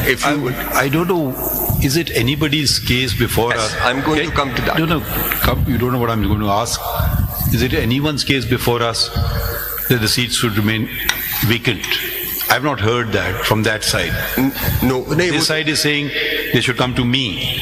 if you I don't know, is it anybody's case before Yes, us? I'm going to come to that. No, you don't know what I'm going to ask. Is it anyone's case before us that the seats should remain vacant? I've not heard that from that side. No, This side is saying they should come to me.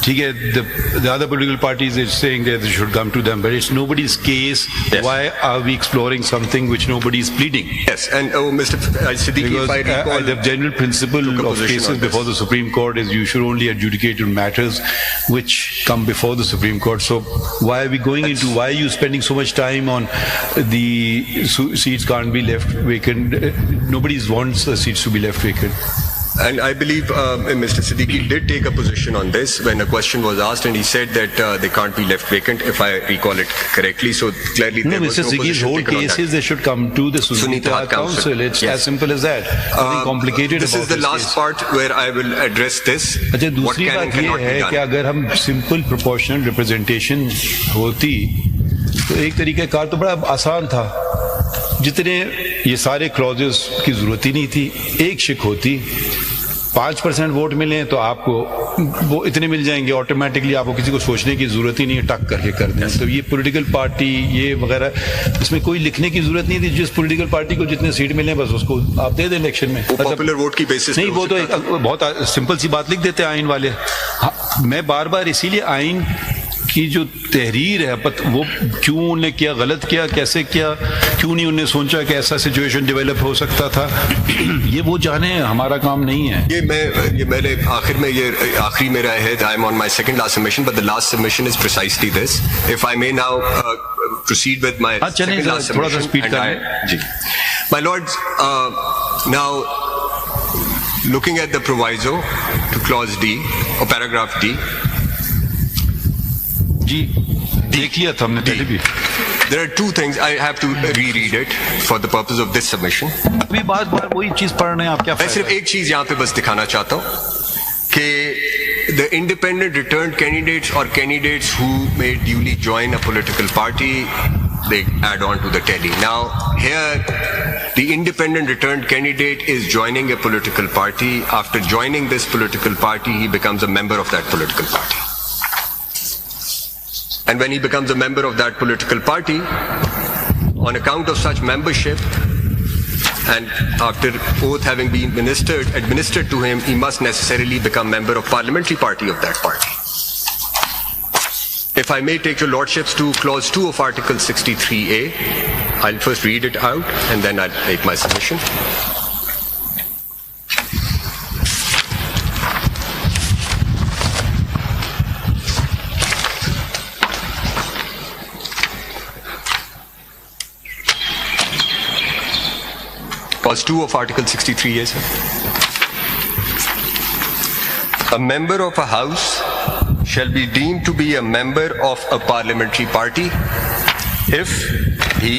The other political parties are saying that they should come to them, but it's nobody's case. Yes. Why are we exploring something which nobody is pleading? Yes, and Mr. Siddiqui, Because if I recall, the general principle took a of position cases on this. before the Supreme Court is you should only adjudicate on matters which come before the Supreme Court. So why are we why are you spending so much time on the seats can't be left vacant? Nobody wants the seats to be left vacant. And I believe Mr. Siddiqui did take a position on this when a question was asked, and he said that they can't be left vacant, if I recall it correctly. So clearly, No, there was Mr. no Siddiqui's position whole taken on case that. is they should come to the Sunita Council. It's Yes. as simple as that. Nothing complicated This about is the this last case. part where I will address this. अच्छा, What दूसरी can and बात ये cannot be है कि done. अगर हम simple proportional representation होती तो एक तरीके कार तो बड़ा आसान था. जितने ये सारे क्लॉजेस की जरूरत ही नहीं थी. एक शिक होती 5% वोट मिले तो आपको वो इतने मिल जाएंगे ऑटोमेटिकली, आपको किसी को सोचने की जरूरत ही नहीं है, टक करके कर दें. तो ये पॉलिटिकल पार्टी ये वगैरह इसमें कोई लिखने की जरूरत नहीं थी. जिस पॉलिटिकल पार्टी को जितने सीट मिले बस उसको आप दे दें इलेक्शन में. वो पॉपुलर वोट की बेसिस नहीं, वो तो एक बहुत सिंपल सी बात लिख देते हैं आइन वाले. हाँ, मैं बार बार इसीलिए आइन की जो तहरीर है वो क्यों उन्होंने किया, गलत किया, कैसे किया, क्यों नहीं उन्होंने सोचा कि ऐसा सिचुएशन डेवलप हो सकता था, ये वो जाने, हमारा काम नहीं है. ये मैंने आखिर में ये आखिरी मेरा है. I am on my second last submission, but the last submission is precisely this. If I may now proceed with my second last थोड़ा सा submission. स्पीड करें. जी. My lords, now looking at the proviso to clause D or paragraph D. जी देख लिया था हमने पहले भी. There are two things. I have to reread it for the purpose of this submission. अभी बार बार वही चीज पढ़ रहे हैं आप. क्या मैं सिर्फ एक चीज यहाँ पे बस दिखाना चाहता हूँ कि the independent returned candidates or candidates who may duly join a political party, they add on to the tally. Now here the independent returned candidate is joining a political party. After joining this political party, he becomes a member of that political party. And when he becomes a member of that political party, on account of such membership, and after oath having been administered to him, he must necessarily become member of parliamentary party of that party. If I may take your lordships to clause 2 of Article 63A, I'll first read it out and then I'll make my submission. Clause 2 of Article 63A, sir. A member of a house shall be deemed to be a member of a parliamentary party if he,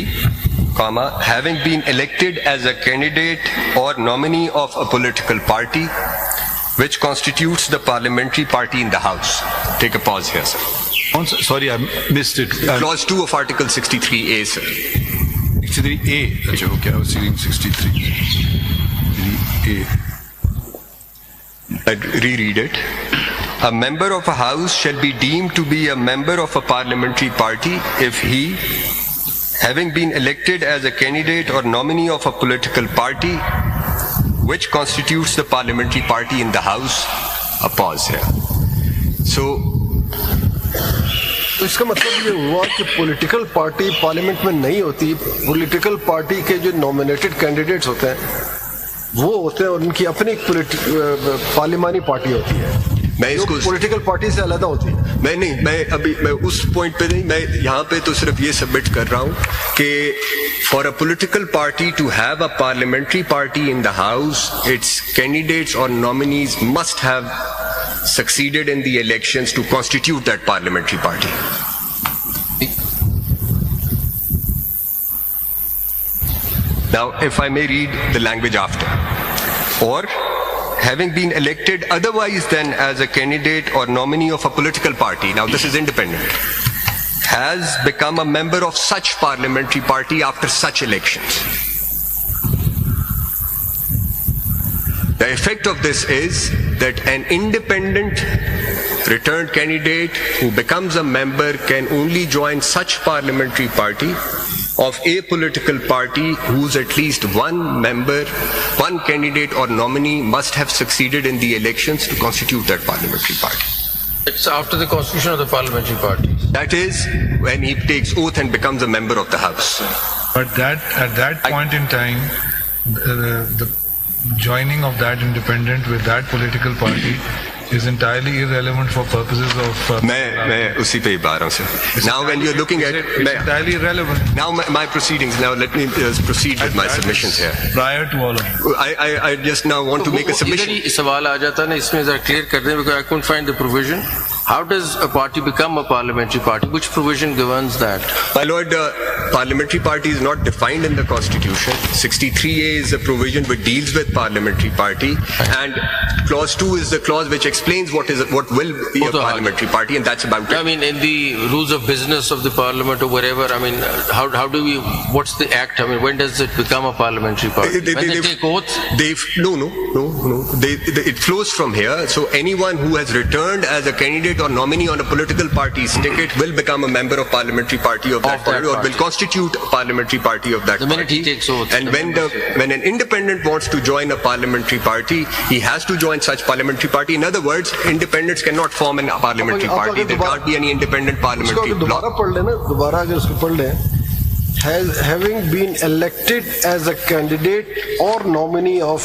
having been elected as a candidate or nominee of a political party which constitutes the parliamentary party in the house. Take a pause here, sir. Sorry, I missed it. Clause 2 of Article 63A, sir. 63A. अच्छा, okay, I was reading 63A. I'd reread it. A member of a house shall be deemed to be a member of a parliamentary party if he, having been elected as a candidate or nominee of a political party which constitutes the parliamentary party in the house. A pause here. So, तो इसका मतलब ये हुआ कि political party parliament में नहीं होती. Political party के जो नॉमिनेटेड कैंडिडेट्स होते हैं वो होते हैं और उनकी अपनी पार्लिमानी पार्टी होती है. मैं इसको पॉलिटिकल पार्टी से अलग होती है. मैं उस पॉइंट पे नहीं, मैं यहाँ पे तो सिर्फ ये सबमिट कर रहा हूँ कि for a political party to have a parliamentary party in the house, its candidates और nominees must have succeeded in the elections to constitute that parliamentary party. Now, if I may read the language after. Or, having been elected otherwise than as a candidate or nominee of a political party, now this is independent, has become a member of such parliamentary party after such elections. The effect of this is that an independent returned candidate who becomes a member can only join such parliamentary party of a political party whose at least one member, one candidate or nominee must have succeeded in the elections to constitute that parliamentary party. It's after the constitution of the parliamentary party. That is when he takes oath and becomes a member of the House. But at that point in time, the joining of that independent with that political party is entirely irrelevant for purposes of... मैं उसी पे ही बात रहा हूँ sir. Now when you're looking at... It's entirely irrelevant. Now my proceedings, now let me proceed with my submissions here. Prior to all of it. I just now want to make a submission. इधर ही सवाल आ जाता है ना, इसमें जरा clear कर दें, because I couldn't find the provision. How does a party become a parliamentary party? Which provision governs that? My lord, parliamentary party is not defined in the constitution. 63A is a provision which deals with parliamentary party, and clause 2 is the clause which explains what will be a parliamentary party, and that's about it. I mean, in the rules of business of the parliament or whatever, I mean, how do we, what's the act? I mean, when does it become a parliamentary party? When they take oath? No. It flows from here. So anyone who has returned as a candidate or nominee on a political party's ticket will become a member of parliamentary party of that party, or will constitute a parliamentary party of that party. The minute he takes oath. And when an independent wants to join a parliamentary party, he has to join such parliamentary party. In other words, independents cannot form a parliamentary party. There can't be any independent parliamentary bloc. Having been elected as a candidate or nominee of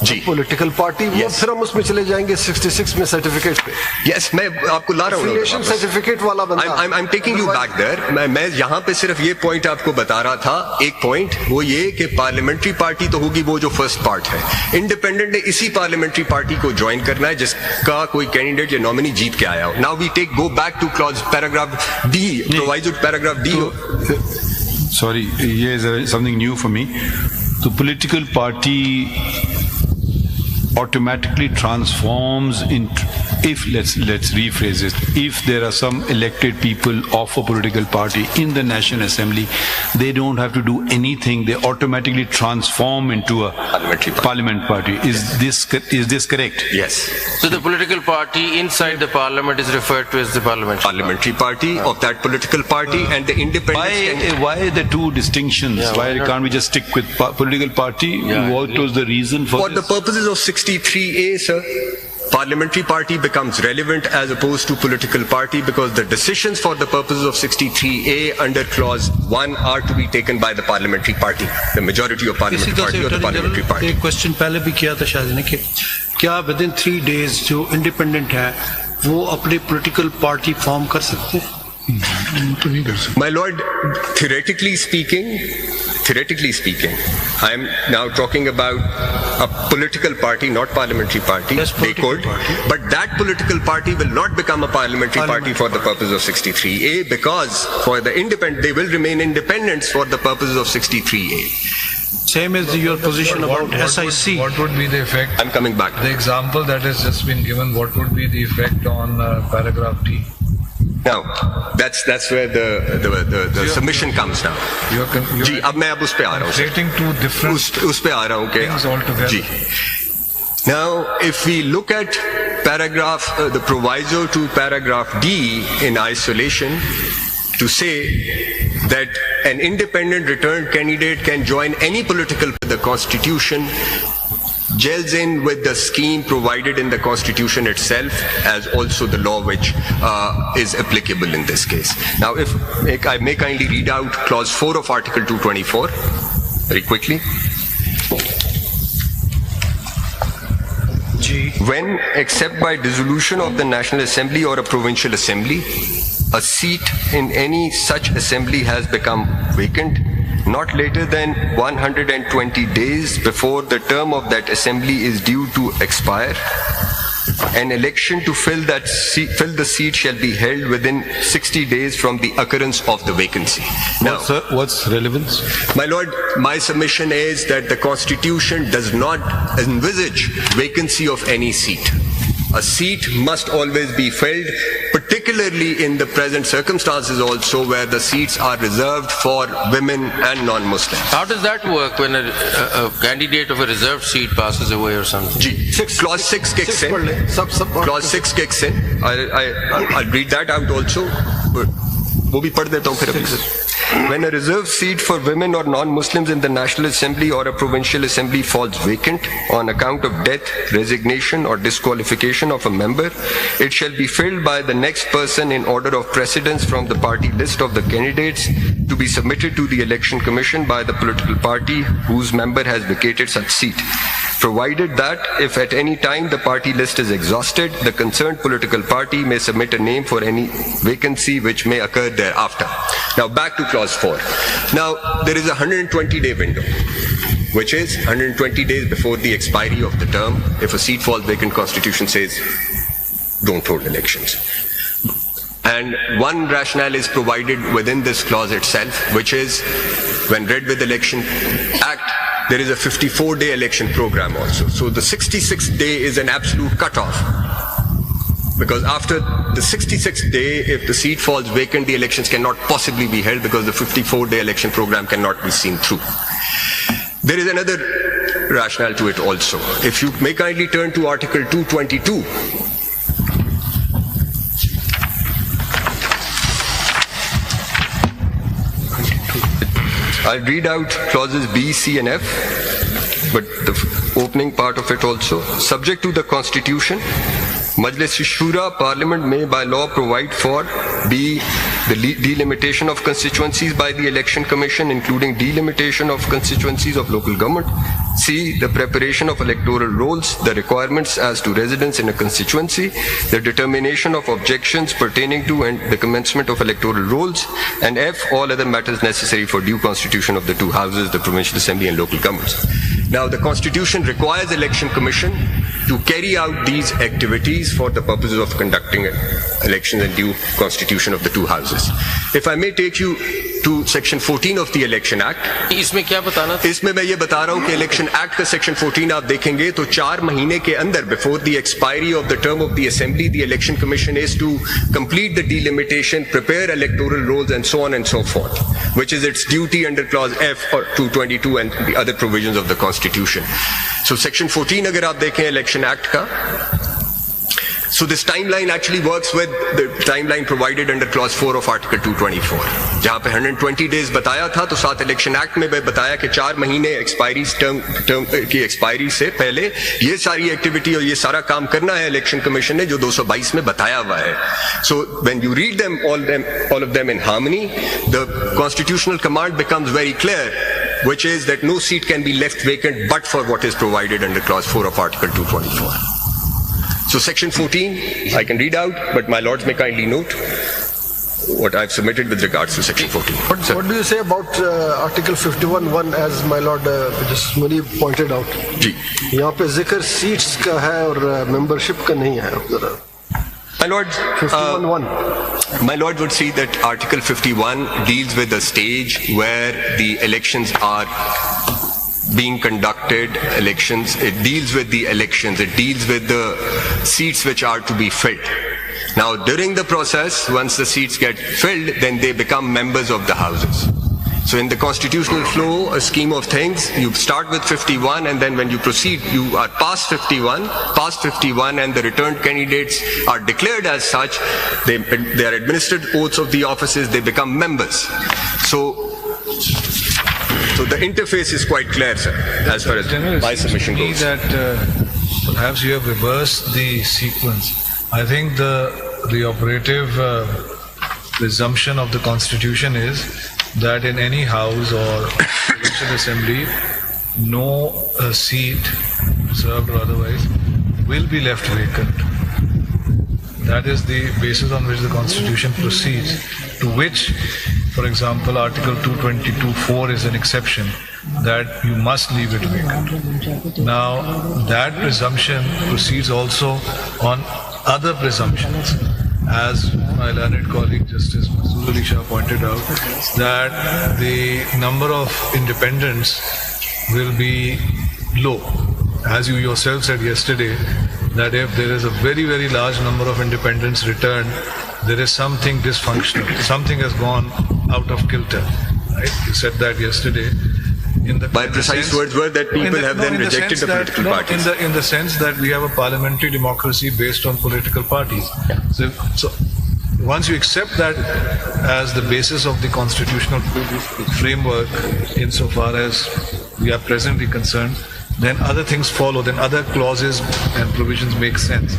a political party, Yes. फिर हम उसमें चले जाएंगे 66 में certificate पे. Yes, मैं आपको ला रहा हूँ. Affiliation certificate वाला बंदा. I'm taking you back there. मैं यहाँ पे सिर्फ ये पॉइंट आपको बता रहा था. एक पॉइंट वो ये कि पार्लियामेंट्री पार्टी तो होगी वो जो फर्स्ट पार्ट है. इंडिपेंडेंट ने इसी पार्लियामेंट्री पार्टी को ज्वाइन करना है जिसका कोई कैंडिडेट या नॉमिनी जीत के आया हो. Now we go back to clause paragraph D, proviso paragraph D. Sorry, here is something new for me. The political party automatically transforms into, if let's rephrase it, if there are some elected people of a political party in the National Assembly, they don't have to do anything, they automatically transform into a parliament party. Is this correct? Yes. So the political party inside the parliament is referred to as the Parliamentary party of that political party, and the independent. Why the two distinctions? Why can't we just stick with political party? What was the reason for the purposes of 63A, sir, parliamentary party becomes relevant as opposed to political party, because the decisions for the purposes of 63A under clause 1 are to be taken by the parliamentary party, the majority of parliamentary party or the parliamentary party. एक question पहले भी किया था शायद ने कि क्या within 3 days जो इंडिपेंडेंट है वो अपनी पॉलिटिकल पार्टी फॉर्म कर सकते हैं? My lord, theoretically speaking, I am now talking about a political party, not parliamentary party. Yes, they could, but that political party will not become a parliamentary party for the purpose of 63A, because for the independent, they will remain independents for the purposes of 63A. Same as your position about SIC. What would be the effect? I'm coming back. The example that has just been given, what would be the effect on paragraph D? Now, that's where the submission comes now. जी, अब मैं उस पे आ रहा हूँ. Relating to different उस पे आ रहा हूँ things altogether. Ji. Now, if we look at the proviso to paragraph D in isolation, to say that an independent returned candidate can join any political, the Constitution gels in with the scheme provided in the Constitution itself, as also the law which is applicable in this case. Now, if I may kindly read out clause 4 of Article 224 very quickly. When, except by dissolution of the National Assembly or a provincial assembly, a seat in any such assembly has become vacant, not later than 120 days before the term of that assembly is due to expire, an election to fill the seat shall be held within 60 days from the occurrence of the vacancy. Now, what's relevance? My lord, my submission is that the Constitution does not envisage vacancy of any seat. A seat must always be filled, particularly in the present circumstances also where the seats are reserved for women and non-Muslims. How does that work when a candidate of a reserved seat passes away or something? Clause 6 kicks in. Clause 6 kicks in. I'll read that out also. वो भी पढ़ देता हूँ फिर अभी. When a reserved seat for women or non-Muslims in the National Assembly or a provincial assembly falls vacant on account of death, resignation or disqualification of a member, it shall be filled by the next person in order of precedence from the party list of the candidates to be submitted to the Election Commission by the political party whose member has vacated such seat, provided that if at any time the party list is exhausted, the concerned political party may submit a name for any vacancy which may occur thereafter. Now back to clause 4. Now there is a 120-day window, which is 120 days before the expiry of the term. If a seat falls vacant, Constitution says don't hold elections. And one rationale is provided within this clause itself, which is when read with Election Act, there is a 54-day election program also. So the 66th day is an absolute cutoff. Because after the 66th day, if the seat falls vacant, the elections cannot possibly be held because the 54-day election program cannot be seen through. There is another rationale to it also. If you may kindly turn to Article 222. I'll read out clauses B, C and F, but the opening part of it also. Subject to the Constitution, Majlis-e-Shura, Parliament may by law provide for B, the delimitation of constituencies by the Election Commission, including delimitation of constituencies of local government. C, the preparation of electoral rolls, the requirements as to residence in a constituency, the determination of objections pertaining to and the commencement of electoral rolls, and F, all other matters necessary for due constitution of the two houses, the provincial assembly and local governments. Now, the Constitution requires Election Commission to carry out these activities for the purposes of conducting elections and due constitution of the two houses. If I may take you to Section 14 of the Election Act. इसमें क्या बताना था? इसमें मैं ये बता रहा हूँ कि Election Act का Section 14 आप देखेंगे तो 4 महीने के अंदर before the expiry of the term of the Assembly, the Election Commission is to complete the delimitation, prepare electoral rolls and so on and so forth, which is its duty under Clause F or 222 and the other provisions of the Constitution. So Section 14 अगर आप देखें Election Act का, so this timeline actually works with the timeline provided under clause 4 of article 224. जहाँ पे 120 days बताया था, तो साथ इलेक्शन एक्ट में बताया कि 4 महीने एक्सपायरी टर्म की एक्सपायरी से पहले ये सारी एक्टिविटी और ये सारा काम करना है इलेक्शन कमीशन ने जो 222 में बताया हुआ है. So when you read them all of them in harmony, the constitutional command becomes very clear, which is that no seat can be left vacant but for what is provided under clause 4 of article 224. So Section 14, I can read out, but my lords may kindly note what I've submitted with regards to Section 14. What do you say about Article 51(1) as my lord Muni pointed out? जी. यहाँ पे जिक्र seats का है और membership का नहीं है. My lord, 51(1). My lord would see that Article 51 deals with the stage where the elections are being conducted, elections, it deals with the elections, it deals with the seats which are to be filled. Now during the process, once the seats get filled, then they become members of the houses. So in the constitutional flow, a scheme of things, you start with 51 and then when you proceed, you are past 51 and the returned candidates are declared as such, they are administered oaths of the offices, they become members. So the interface is quite clear, sir, as far as my submission goes. That perhaps you have reversed the sequence. I think the operative presumption of the Constitution is that in any house or provincial assembly, no seat, reserved or otherwise, will be left vacant. That is the basis on which the Constitution proceeds, to which, for example, Article 222(4) is an exception, that you must leave it vacant. Now, that presumption proceeds also on other presumptions. As my learned colleague Justice Masroor Ali Shah pointed out, that the number of independents will be low. As you yourself said yesterday, that if there is a very, very large number of independents returned, there is something dysfunctional, something has gone out of kilter. Right? You said that yesterday. My precise words were that people have then rejected the political parties. In the sense that we have a parliamentary democracy based on political parties. So once you accept that as the basis of the constitutional framework, insofar as we are presently concerned, then other things follow, then other clauses and provisions make sense.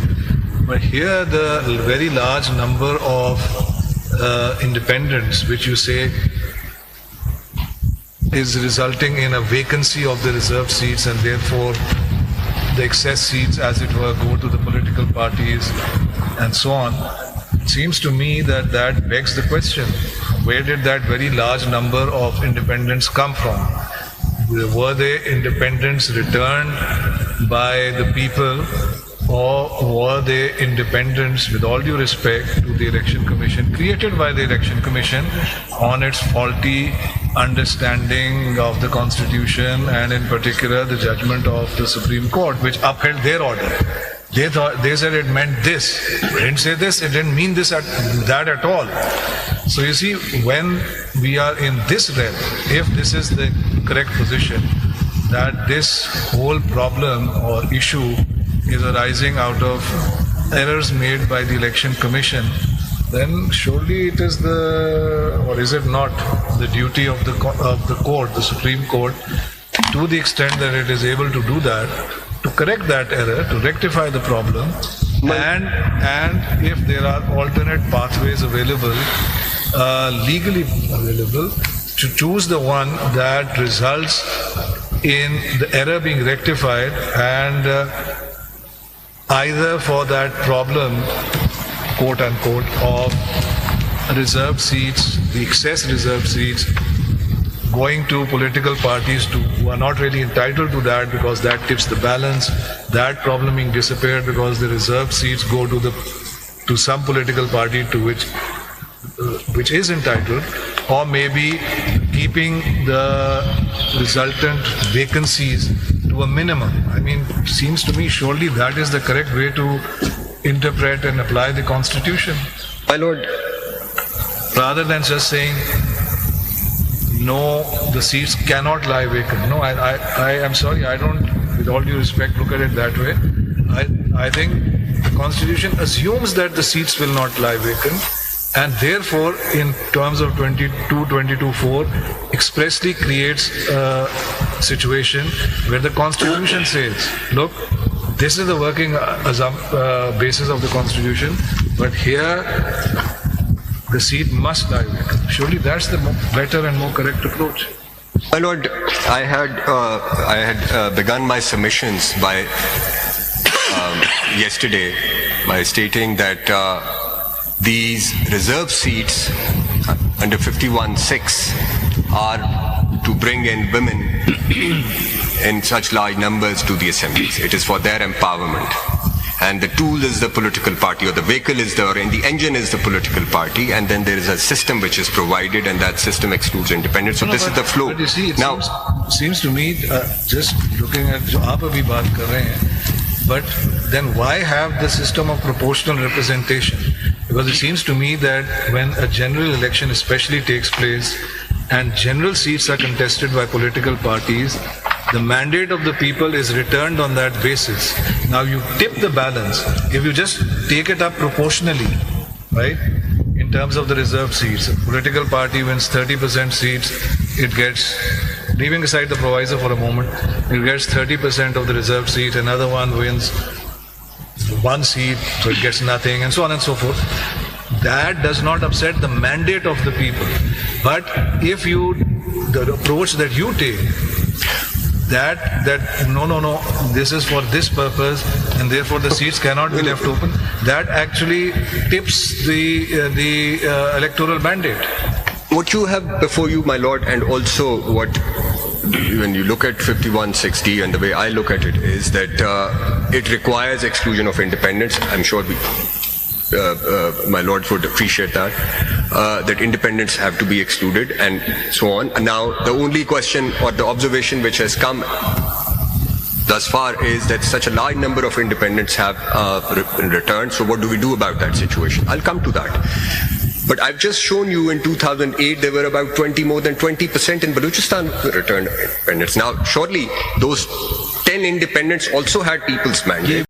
But here the very large number of independents, which you say is resulting in a vacancy of the reserved seats, and therefore the excess seats, as it were, go to the political parties and so on. It seems to me that that begs the question, where did that very large number of independents come from? Were they independents returned by the people, or were they independents, with all due respect to the Election Commission, created by the Election Commission on its faulty understanding of the Constitution, and in particular the judgment of the Supreme Court, which upheld their order? They said it meant this. It didn't say this. It didn't mean that at all. So you see, when we are in this realm, if this is the correct position, that this whole problem or issue is arising out of errors made by the Election Commission, then surely it is or is it not, the duty of the court, the Supreme Court, to the extent that it is able to do that, to correct that error, to rectify the problem, and if there are alternate pathways available, legally available, to choose the one that results in the error being rectified, and either for that problem, quote unquote, of reserved seats, the excess reserved seats, going to political parties who are not really entitled to that, because that tips the balance, that problem being disappeared because the reserved seats go to some political party to which is entitled, or maybe keeping the resultant vacancies to a minimum. I mean, it seems to me surely that is the correct way to interpret and apply the Constitution. My Lord, rather than just saying, no, the seats cannot lie vacant. No, I am sorry, I don't, with all due respect, look at it that way. I think the Constitution assumes that the seats will not lie vacant, and therefore, in terms of 22.4, expressly creates a situation where the Constitution says, look, this is the working basis of the Constitution, but here the seat must lie vacant. Surely that's the better and more correct approach. My Lord, I had begun my submissions by yesterday by stating that these reserve seats under 51(6) are to bring in women in such large numbers to the assemblies. It is for their empowerment. And the tool is the political party, or the vehicle is or the engine is the political party, and then there is a system which is provided, and that system excludes independence. So this is the flow. But you see, it seems to me, just looking at jo aap abhi baat kar rahe hain, but then why have the system of proportional representation? Because it seems to me that when a general election especially takes place and general seats are contested by political parties, the mandate of the people is returned on that basis. Now you tip the balance. If you just take it up proportionally, right, in terms of the reserved seats, a political party wins 30% seats, it gets, leaving aside the provisor for a moment, it gets 30% of the reserved seats, another one wins 1 seat, so it gets nothing, and so on and so forth. That does not upset the mandate of the people. But if the approach that you take, that no, this is for this purpose, and therefore the seats cannot be left open, that actually tips the electoral mandate. What you have before you, my Lord, and also when you look at 51(6) and the way I look at it is that it requires exclusion of independents. I'm sure my Lord would appreciate that independents have to be excluded and so on. Now, the only question or the observation which has come thus far is that such a large number of independents have returned. So what do we do about that situation? I'll come to that. But I've just shown you in 2008 there were about more than 20% in Balochistan returned independents. Now, surely those 10 independents also had people's mandate.